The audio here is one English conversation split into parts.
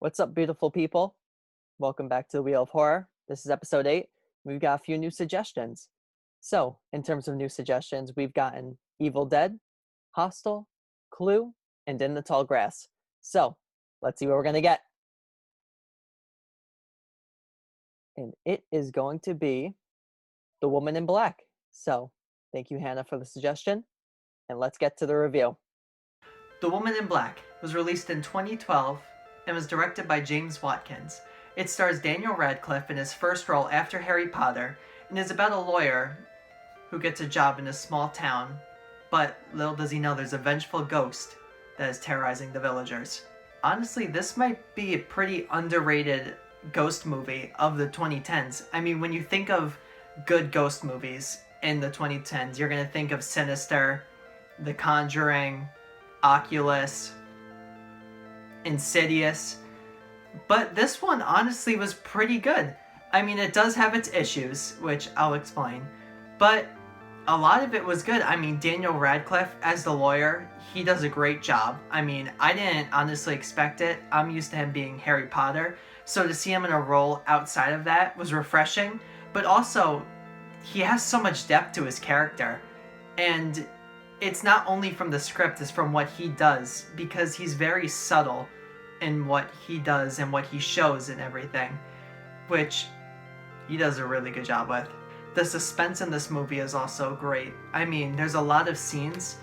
What's up, beautiful people? Welcome back to the Wheel of Horror. This is episode 8. We've got a few new suggestions. So, in terms of new suggestions, we've gotten Evil Dead, Hostel, Clue, and In the Tall Grass. So, let's see what we're going to get. And it is going to be The Woman in Black. So, thank you, Hannah, for the suggestion. And let's get to the review. The Woman in Black was released in 2012 and was directed by James Watkins. It stars Daniel Radcliffe in his first role after Harry Potter and is about a lawyer who gets a job in a small town, but little does he know there's a vengeful ghost that is terrorizing the villagers. Honestly, this might be a pretty underrated ghost movie of the 2010s. I mean, when you think of good ghost movies in the 2010s, you're going to think of Sinister, The Conjuring, Oculus, Insidious, but this one honestly was pretty good. I mean, it does have its issues, which I'll explain, but a lot of it was good. I mean, Daniel Radcliffe as the lawyer, he does a great job. I mean, I didn't honestly expect it. I'm used to him being Harry Potter, so to see him in a role outside of that was refreshing, but also he has so much depth to his character, and it's not only from the script, it's from what he does, because he's very subtle in what he does and what he shows and everything, which he does a really good job with. The suspense in this movie is also great. I mean, there's a lot of scenes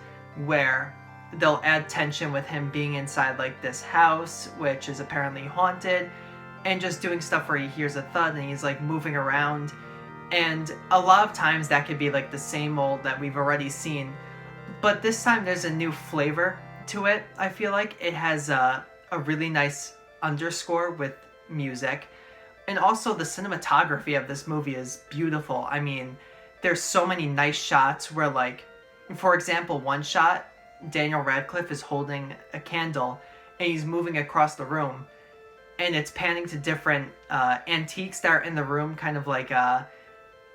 where they'll add tension with him being inside like this house, which is apparently haunted, and just doing stuff where he hears a thud and he's like moving around. And a lot of times that could be like the same old that we've already seen, but this time there's a new flavor to it. I feel like it has a really nice underscore with music. And also the cinematography of this movie is beautiful. I mean, there's so many nice shots where, like, for example, one shot, Daniel Radcliffe is holding a candle and he's moving across the room. And it's panning to different antiques that are in the room, kind of like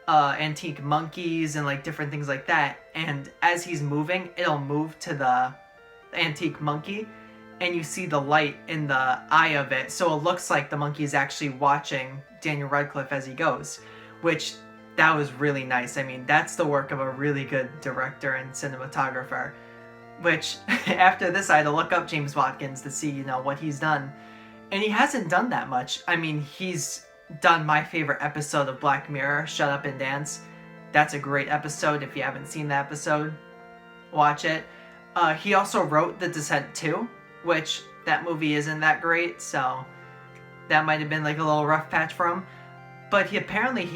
antique monkeys and like different things like that, and as he's moving it'll move to the antique monkey and you see the light in the eye of it, so it looks like the monkey is actually watching Daniel Radcliffe as he goes, which that was really nice. I mean, that's the work of a really good director and cinematographer, which after this I had to look up James Watkins to see, what he's done, and he hasn't done that much. I mean, he's done my favorite episode of Black Mirror, Shut Up and Dance. That's a great episode. If you haven't seen that episode, watch it. He also wrote The Descent 2, which that movie isn't that great, so that might have been like a little rough patch for him. But he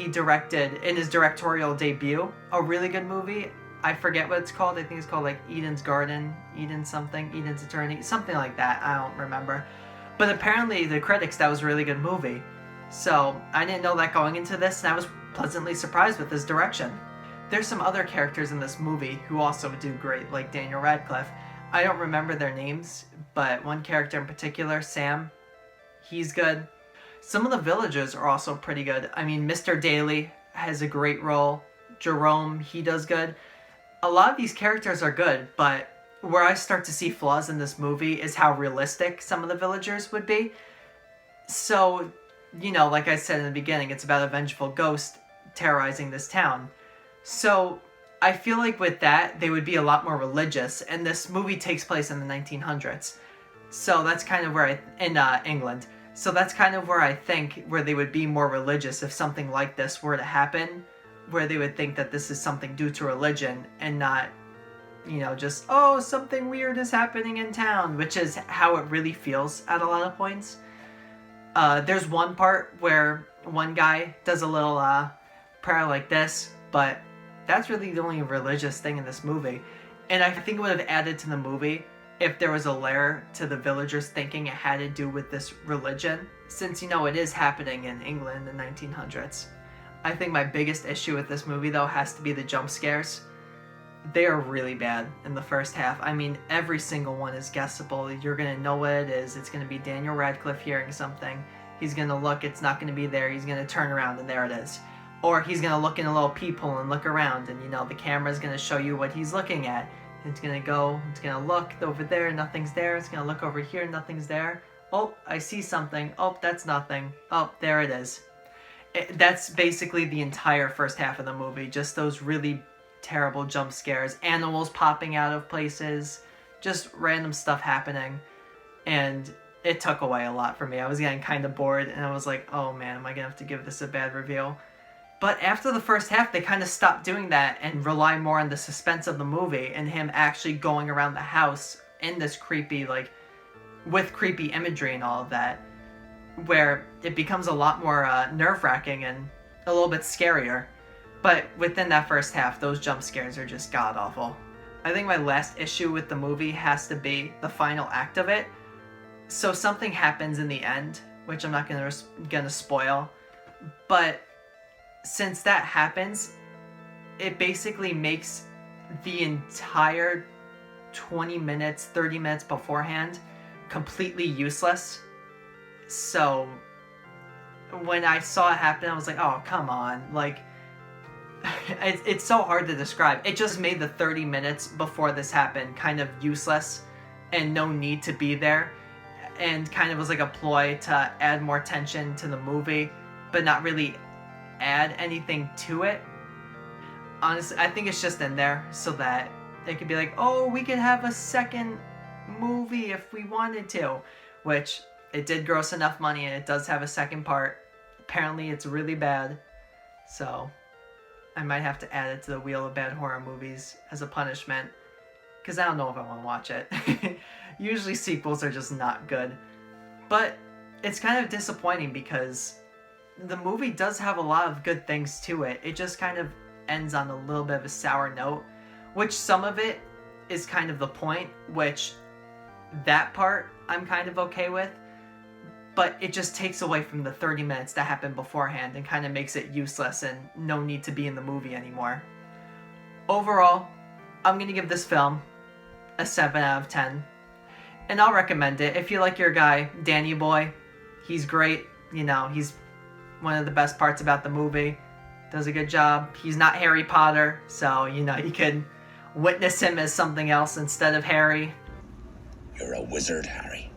directed, in his directorial debut, a really good movie. I forget what it's called. I think it's called like Eden's Garden, Eden's Eternity, something like that. I don't remember. But apparently the critics, that was a really good movie. So I didn't know that going into this, and I was pleasantly surprised with his direction. There's some other characters in this movie who also do great, like Daniel Radcliffe. I don't remember their names, but one character in particular, Sam, he's good. Some of the villagers are also pretty good. I mean, Mr. Daly has a great role. Jerome, he does good. A lot of these characters are good, but where I start to see flaws in this movie is how realistic some of the villagers would be. So, like I said in the beginning, it's about a vengeful ghost terrorizing this town. So I feel like with that, they would be a lot more religious, and this movie takes place in the 1900s. So that's kind of where in England. So that's kind of where I think where they would be more religious if something like this were to happen, where they would think that this is something due to religion and not, just, oh, something weird is happening in town, which is how it really feels at a lot of points. There's one part where one guy does a little prayer like this, but that's really the only religious thing in this movie. And I think it would have added to the movie if there was a layer to the villagers thinking it had to do with this religion, since, it is happening in England in the 1900s. I think my biggest issue with this movie, though, has to be the jump scares. They are really bad in the first half. I mean, every single one is guessable. You're going to know what it is. It's going to be Daniel Radcliffe hearing something. He's going to look, it's not going to be there. He's going to turn around and there it is. Or he's going to look in a little peephole and look around, and the camera's going to show you what he's looking at. It's going to look over there, nothing's there. It's going to look over here, nothing's there. Oh, I see something. Oh, that's nothing. Oh, there it is. That's basically the entire first half of the movie. Just those really terrible jump scares, animals popping out of places, just random stuff happening. And it took away a lot for me. I was getting kind of bored, and I was like, oh man, am I going to have to give this a bad review? But after the first half, they kind of stopped doing that and rely more on the suspense of the movie and him actually going around the house in this creepy, like, with creepy imagery and all of that, where it becomes a lot more nerve-wracking and a little bit scarier. But within that first half, those jump scares are just god-awful. I think my last issue with the movie has to be the final act of it. So something happens in the end, which I'm not gonna spoil, but since that happens, it basically makes the entire 20 minutes, 30 minutes beforehand completely useless. So when I saw it happen, I was like, oh, come on. Like, it's so hard to describe. It just made the 30 minutes before this happened kind of useless and no need to be there, and kind of was like a ploy to add more tension to the movie, but not really add anything to it. Honestly, I think it's just in there so that it could be like, oh, we could have a second movie if we wanted to, which it did gross enough money, and it does have a second part. Apparently it's really bad, so I might have to add it to the wheel of bad horror movies as a punishment, because I don't know if I want to watch it. Usually sequels are just not good, but it's kind of disappointing because the movie does have a lot of good things to it. It just kind of ends on a little bit of a sour note, which some of it is kind of the point, which that part I'm kind of okay with, but it just takes away from the 30 minutes that happened beforehand and kind of makes it useless and no need to be in the movie anymore. Overall, I'm going to give this film a 7 out of 10, and I'll recommend it. If you like your guy, Danny Boy, he's great. You know, he's one of the best parts about the movie. Does a good job. He's not Harry Potter, so, you know, you can witness him as something else instead of Harry. You're a wizard, Harry.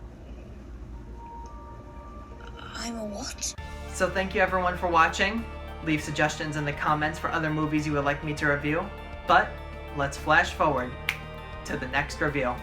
I'm a what? So thank you everyone for watching. Leave suggestions in the comments for other movies you would like me to review. But let's flash forward to the next review.